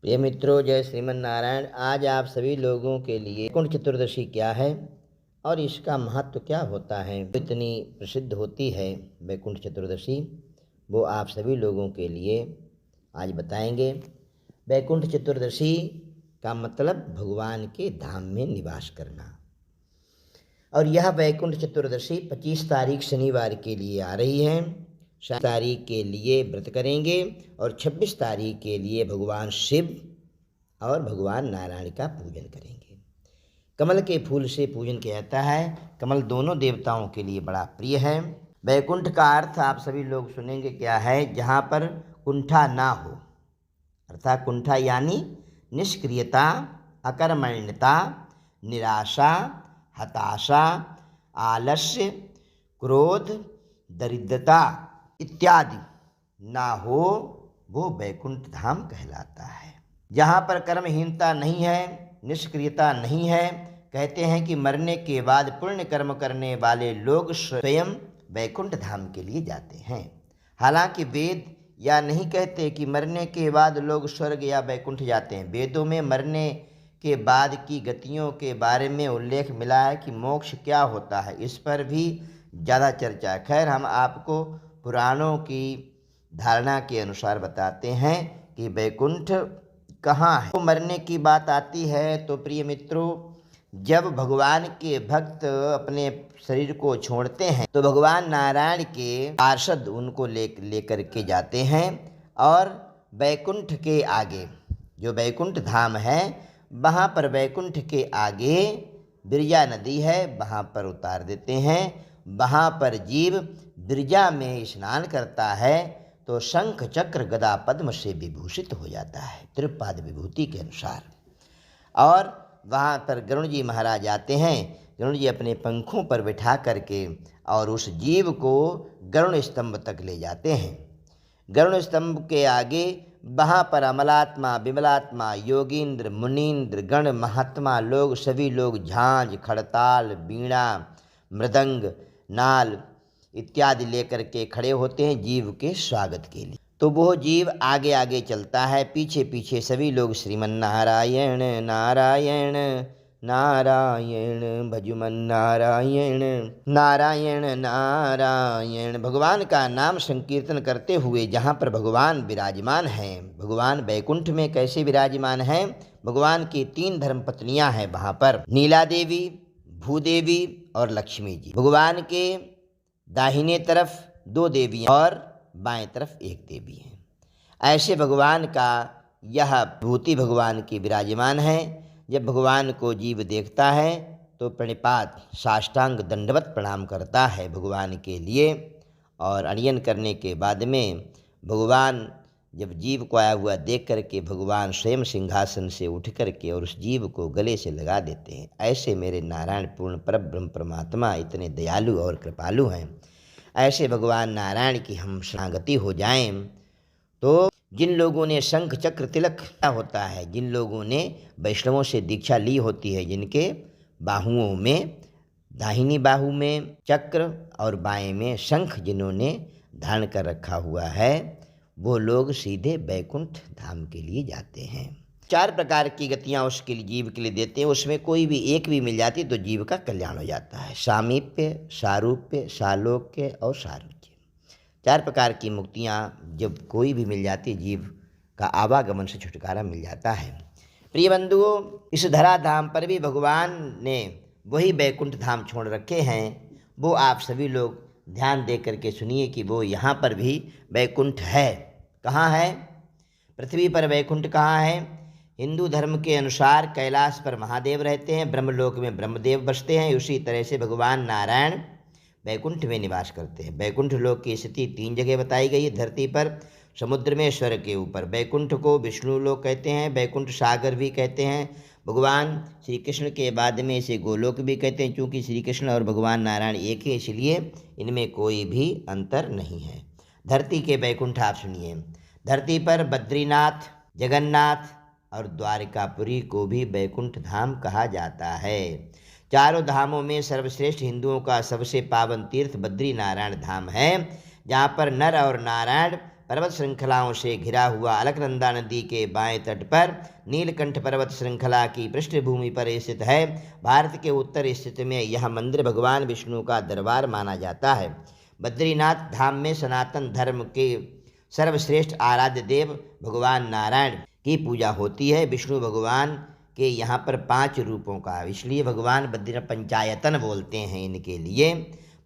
प्रिय मित्रों, जय श्रीमन नारायण। आज आप सभी लोगों के लिए वैकुंठ चतुर्दशी क्या है और इसका महत्व क्या होता है, इतनी प्रसिद्ध होती है वैकुंठ चतुर्दशी, वो आप सभी लोगों के लिए आज बताएंगे। वैकुंठ चतुर्दशी का मतलब भगवान के धाम में निवास करना। और यह वैकुंठ चतुर्दशी 25 तारीख शनिवार के लिए आ रही है। 7 तारीख के लिए व्रत करेंगे और 26 तारीख के लिए भगवान शिव और भगवान नारायण का पूजन करेंगे। कमल के फूल से पूजन किया जाता है। कमल दोनों देवताओं के लिए बड़ा प्रिय है। वैकुंठ का अर्थ आप सभी लोग सुनेंगे क्या है, जहाँ पर कुंठा ना हो, अर्थात कुंठा यानी निष्क्रियता, अकर्मण्यता, निराशा, हताशा, आलस्य, क्रोध, दरिद्रता इत्यादि ना हो, वो वैकुंठ धाम कहलाता है। जहाँ पर कर्महीनता नहीं है, निष्क्रियता नहीं है, कहते हैं कि मरने के बाद पुण्य कर्म करने वाले लोग स्वयं वैकुंठ धाम के लिए जाते हैं। हालांकि वेद या नहीं कहते कि मरने के बाद लोग स्वर्ग या वैकुंठ जाते हैं। वेदों में मरने के बाद की गतियों के बारे में उल्लेख मिला है कि मोक्ष क्या होता है, इस पर भी ज़्यादा चर्चा है। खैर, हम आपको पुराणों की धारणा के अनुसार बताते हैं कि वैकुंठ कहाँ है। तो मरने की बात आती है तो प्रिय मित्रों, जब भगवान के भक्त अपने शरीर को छोड़ते हैं तो भगवान नारायण के पार्षद उनको लेकर के जाते हैं और वैकुंठ के आगे, जो वैकुंठ धाम है, वहाँ पर वैकुंठ के आगे बिरजा नदी है, वहाँ पर उतार देते हैं। वहाँ पर जीव बिरजा में स्नान करता है तो शंख चक्र गदा पद्म से विभूषित हो जाता है, त्रिपाद विभूति के अनुसार। और वहाँ पर गरुड़ जी महाराज आते हैं। गरुड़ जी अपने पंखों पर बिठा करके और उस जीव को गरुड़ स्तंभ तक ले जाते हैं। गरुड़ स्तंभ के आगे वहाँ पर अमलात्मा, विमलात्मा, योगींद्र, मुनींद्र, गण, महात्मा लोग, सभी लोग झांझ, खड़ताल, बीणा, मृदंग, नाल इत्यादि लेकर के खड़े होते हैं जीव के स्वागत के लिए। तो वो जीव आगे आगे चलता है, पीछे पीछे सभी लोग श्रीमन नारायण नारायण नारायण भजुमन नारायण नारायण नारायण भगवान का नाम संकीर्तन करते हुए जहाँ पर भगवान विराजमान हैं। भगवान वैकुंठ में कैसे विराजमान हैं? भगवान की 3 धर्मपत्नियाँ हैं वहाँ पर, नीला देवी, भूदेवी और लक्ष्मी जी। भगवान के दाहिने तरफ 2 देवियाँ और बाएं तरफ 1 देवी है। ऐसे भगवान का यह भूति भगवान की विराजमान है। जब भगवान को जीव देखता है तो प्रणिपात साष्टांग दंडवत प्रणाम करता है भगवान के लिए। और अनियन करने के बाद में भगवान जब जीव को आया हुआ देख करके भगवान स्वयं सिंहासन से उठ करके और उस जीव को गले से लगा देते हैं। ऐसे मेरे नारायण पूर्ण परब्रह्म परमात्मा इतने दयालु और कृपालु हैं। ऐसे भगवान नारायण की हम शरणागति हो जाएं तो जिन लोगों ने शंख चक्र तिलक क्या होता है, जिन लोगों ने वैष्णवों से दीक्षा ली होती है, जिनके बाहुओं में, दाहिनी बाहु में चक्र और बाएं में शंख जिन्होंने धारण कर रखा हुआ है, वो लोग सीधे वैकुंठ धाम के लिए जाते हैं। 4 प्रकार की गतियाँ उसके लिए जीव के लिए देते हैं, उसमें कोई भी एक भी मिल जाती तो जीव का कल्याण हो जाता है। सामीप्य, सारूप्य, सालोक्य और सारूज्य, 4 प्रकार की मुक्तियाँ जब कोई भी मिल जाती, जीव का आवागमन से छुटकारा मिल जाता है। प्रिय बंधुओं, इस धरा धाम पर भी भगवान ने वही वैकुंठ धाम छोड़ रखे हैं। वो आप सभी लोग ध्यान दे करके सुनिए कि वो यहाँ पर भी वैकुंठ है। कहाँ है? पृथ्वी पर वैकुंठ कहाँ है? हिंदू धर्म के अनुसार कैलाश पर महादेव रहते हैं, ब्रह्मलोक में ब्रह्मदेव बसते हैं। उसी तरह से भगवान नारायण वैकुंठ में निवास करते हैं। वैकुंठ लोक की स्थिति 3 जगह बताई गई है धरती पर, समुद्र में, स्वर्ग के ऊपर। वैकुंठ को विष्णु लोक कहते हैं, वैकुंठ सागर भी कहते हैं। भगवान श्री कृष्ण के बाद में इसे गोलोक भी कहते हैं, क्योंकि श्री कृष्ण और भगवान नारायण एक ही, इसलिए इनमें कोई भी अंतर नहीं है। धरती के वैकुंठ आप सुनिए। धरती पर बद्रीनाथ, जगन्नाथ और द्वारिकापुरी को भी वैकुंठ धाम कहा जाता है। 4 धामों में सर्वश्रेष्ठ हिंदुओं का सबसे पावन तीर्थ बद्री नारायण धाम है, जहाँ पर नर और नारायण पर्वत श्रृंखलाओं से घिरा हुआ अलकनंदा नदी के बाएं तट पर नीलकंठ पर्वत श्रृंखला की पृष्ठभूमि पर स्थित है। भारत के उत्तर स्थित में यह मंदिर भगवान विष्णु का दरबार माना जाता है। बद्रीनाथ धाम में सनातन धर्म के सर्वश्रेष्ठ आराध्य देव भगवान नारायण की पूजा होती है। विष्णु भगवान के यहाँ पर 5 रूपों का, इसलिए भगवान बद्रीनाथ पंचायतन बोलते हैं इनके लिए।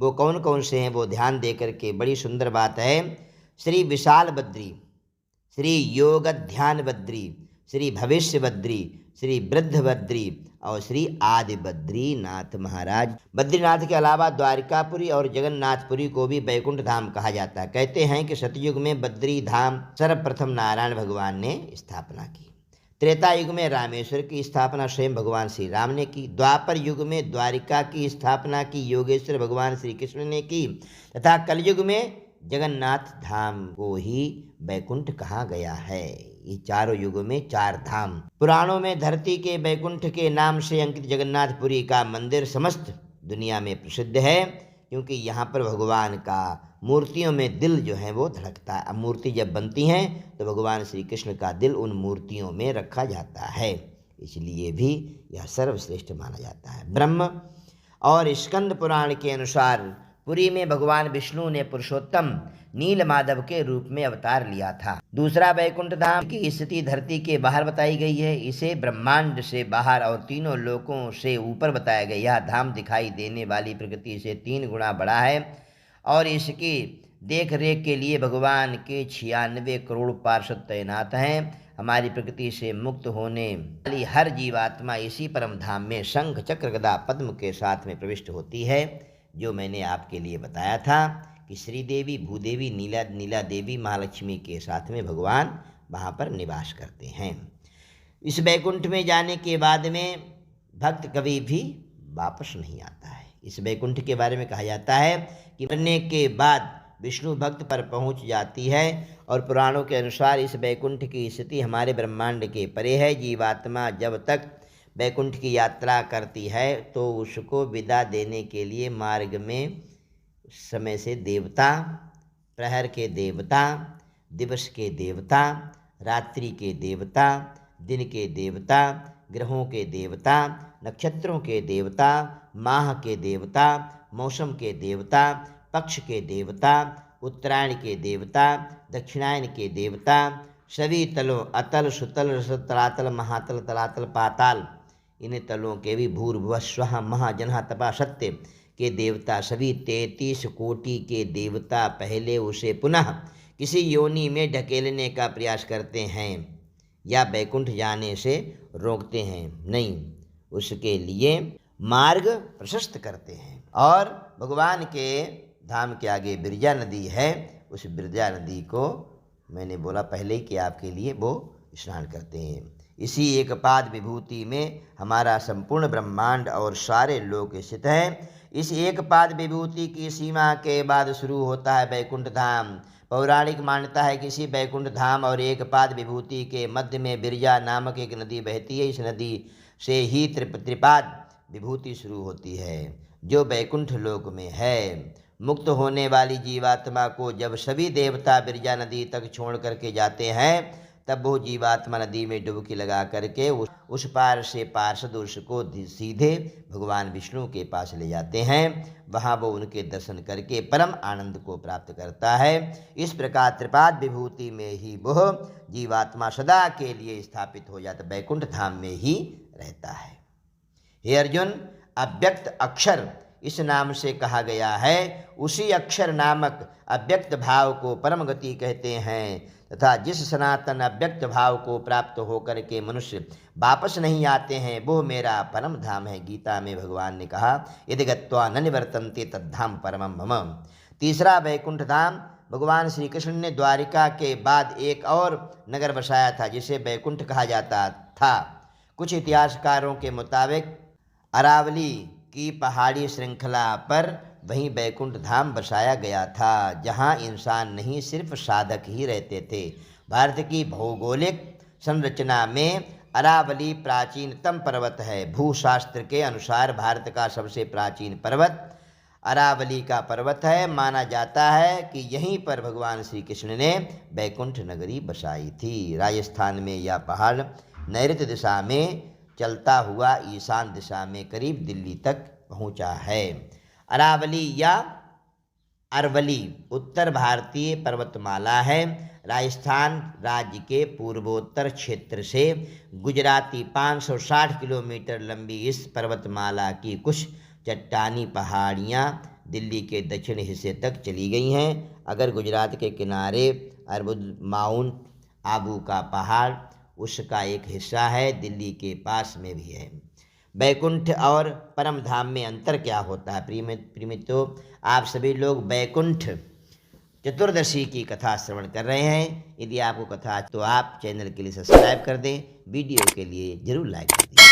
वो कौन कौन से हैं वो ध्यान दे करके, बड़ी सुंदर बात है। श्री विशाल बद्री, श्री योग ध्यान बद्री, श्री भविष्य बद्री, श्री वृद्ध बद्री और श्री आदि बद्रीनाथ महाराज। बद्रीनाथ के अलावा द्वारिकापुरी और जगन्नाथपुरी को भी बैकुंठ धाम कहा जाता है। कहते हैं कि सतयुग में बद्री धाम सर्वप्रथम नारायण भगवान ने स्थापना की। त्रेता युग में रामेश्वर की स्थापना स्वयं भगवान श्री राम ने की। द्वापर युग में द्वारिका की स्थापना की योगेश्वर भगवान श्री कृष्ण ने की तथा कलयुग में जगन्नाथ धाम को ही बैकुंठ कहा गया है। ये चारों युगों में 4 धाम। पुराणों में धरती के बैकुंठ के नाम से अंकित जगन्नाथपुरी का मंदिर समस्त दुनिया में प्रसिद्ध है, क्योंकि यहाँ पर भगवान का मूर्तियों में दिल जो है वो धड़कता है। अब मूर्ति जब बनती हैं तो भगवान श्री कृष्ण का दिल उन मूर्तियों में रखा जाता है, इसलिए भी यह सर्वश्रेष्ठ माना जाता है। ब्रह्म और स्कंद पुराण के अनुसार पुरी में भगवान विष्णु ने पुरुषोत्तम नील माधव के रूप में अवतार लिया था। दूसरा बैकुंठ धाम की स्थिति धरती के बाहर बताई गई है। इसे ब्रह्मांड से बाहर और तीनों लोकों से ऊपर बताया गया। यह धाम दिखाई देने वाली प्रकृति से 3 गुना बड़ा है और इसकी देख रेख के लिए भगवान के 96 करोड़ पार्षद तैनात हैं। हमारी प्रकृति से मुक्त होने वाली हर जीवात्मा इसी परम धाम में शंख चक्र गदा पद्म के साथ में प्रविष्ट होती है। जो मैंने आपके लिए बताया था कि श्रीदेवी, भूदेवी, नीला देवी, महालक्ष्मी के साथ में भगवान वहाँ पर निवास करते हैं। इस बैकुंठ में जाने के बाद में भक्त कभी भी वापस नहीं आता है। इस बैकुंठ के बारे में कहा जाता है कि मरने के बाद विष्णु भक्त पर पहुंच जाती है और पुराणों के अनुसार इस बैकुंठ की स्थिति हमारे ब्रह्मांड के परे है। जीवात्मा जब तक बैकुंठ की यात्रा करती है तो उसको विदा देने के लिए मार्ग में समय से देवता, प्रहर के देवता, दिवस के देवता, रात्रि के देवता, दिन के देवता, ग्रहों के देवता, नक्षत्रों के देवता, माह के देवता, मौसम के देवता, पक्ष के देवता, उत्तरायण के देवता, दक्षिणायन के देवता, सभी तलों अतल, सुतल, रसद, तलातल, महातल, तलातल, पाताल, इन तलों के भी भूर्भुवः स्वः महा जनः तपा सत्य के देवता, सभी 33 कोटि के देवता पहले उसे पुनः किसी योनि में ढकेलने का प्रयास करते हैं या बैकुंठ जाने से रोकते हैं, नहीं, उसके लिए मार्ग प्रशस्त करते हैं। और भगवान के धाम के आगे बिरजा नदी है, उस बिरजा नदी को मैंने बोला पहले ही कि आपके लिए वो स्नान करते हैं। इसी एक पाद विभूति में हमारा संपूर्ण ब्रह्मांड और सारे लोक स्थित हैं। इस एक पाद विभूति की सीमा के बाद शुरू होता है बैकुंठ धाम। पौराणिक मान्यता है कि इसी बैकुंठ धाम और एक पाद विभूति के मध्य में बिरजा नामक एक नदी बहती है। इस नदी से ही त्रिपाद विभूति शुरू होती है जो बैकुंठ लोक में है। मुक्त होने वाली जीवात्मा को जब सभी देवता बिरजा नदी तक छोड़ करके जाते हैं तब वो जीवात्मा नदी में डुबकी लगा करके उस पार से पार्षद उसको सीधे भगवान विष्णु के पास ले जाते हैं। वहाँ वो उनके दर्शन करके परम आनंद को प्राप्त करता है। इस प्रकार त्रिपाद विभूति में ही वह जीवात्मा सदा के लिए स्थापित हो जाता, बैकुंठ धाम में ही रहता है। हे अर्जुन, अव्यक्त अक्षर इस नाम से कहा गया है। उसी अक्षर नामक अव्यक्त भाव को परम गति कहते हैं तथा जिस सनातन अव्यक्त भाव को प्राप्त होकर के मनुष्य वापस नहीं आते हैं वो मेरा परम धाम है। गीता में भगवान ने कहा, यदि गत्वा न निवर्तन्ते तद्धाम परमं मम। तीसरा बैकुंठ धाम भगवान श्री कृष्ण ने द्वारिका के बाद एक और नगर बसाया था जिसे बैकुंठ कहा जाता था। कुछ इतिहासकारों के मुताबिक अरावली की पहाड़ी श्रृंखला पर वहीं बैकुंठ धाम बसाया गया था, जहां इंसान नहीं सिर्फ साधक ही रहते थे। भारत की भौगोलिक संरचना में अरावली प्राचीनतम पर्वत है। भूशास्त्र के अनुसार भारत का सबसे प्राचीन पर्वत अरावली का पर्वत है। माना जाता है कि यहीं पर भगवान श्री कृष्ण ने बैकुंठ नगरी बसाई थी। राजस्थान में यह पहाड़ नैऋत्य दिशा में चलता हुआ ईशान दिशा में करीब दिल्ली तक पहुंचा है। अरावली या अरवली उत्तर भारतीय पर्वतमाला है। राजस्थान राज्य के पूर्वोत्तर क्षेत्र से गुजराती 560 किलोमीटर लंबी इस पर्वतमाला की कुछ चट्टानी पहाड़ियाँ दिल्ली के दक्षिण हिस्से तक चली गई हैं। अगर गुजरात के किनारे अरबुद माउंट आबू का पहाड़ उसका एक हिस्सा है, दिल्ली के पास में भी है। बैकुंठ और परम धाम में अंतर क्या होता है? प्रिय मित्रों, आप सभी लोग बैकुंठ चतुर्दशी की कथा श्रवण कर रहे हैं। यदि आपको कथा तो आप चैनल के लिए सब्सक्राइब कर दें, वीडियो के लिए जरूर लाइक कर दें।